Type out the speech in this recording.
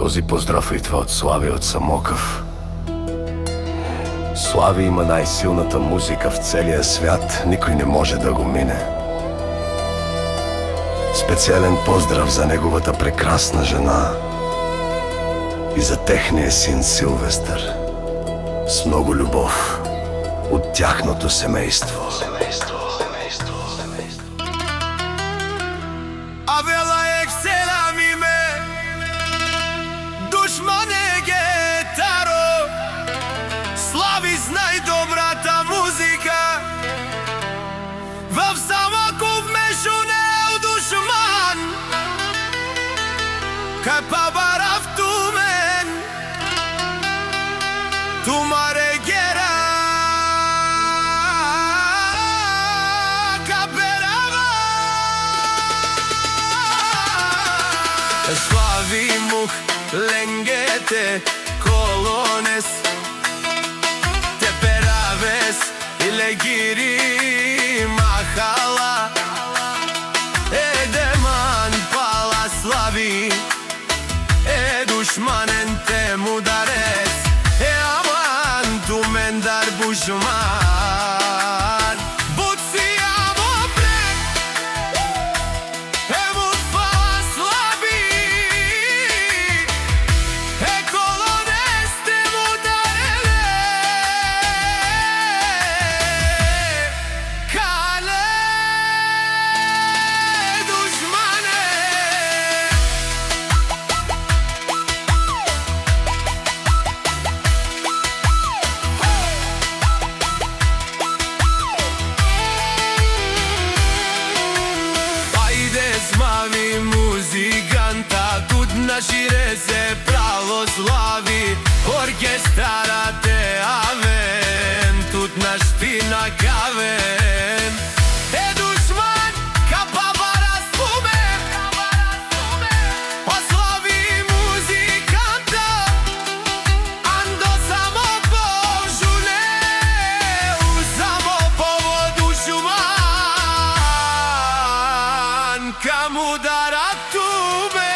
Този поздрав идва од Слави од Самоков. Слави има најсилната музика в целия свят, никој не може да го мине. Специјален поздрав за неговата прекрасна жена и за техниот син Силвестар. С многу љубов од тяхното семејство. Avela excelam ime Dušmane getaro Slavi znaj dobrata muzika В Самоков мешу неу душман Кај па барав тумен Тумаре гера Slavi muh lengete kolones Te peraves ile giri mahala Edeman pala slavi Dušmanen te mudares Aman tu mendar bušman Buci amo brek Emut pala slavi Zmavi muzikanta, тут на ширезе православи Оркестара те авен, тут на штина кавен Душман, капа бара спумен Ослави музиканта Андо само пожуне Само поводу шуман Каму дарат туме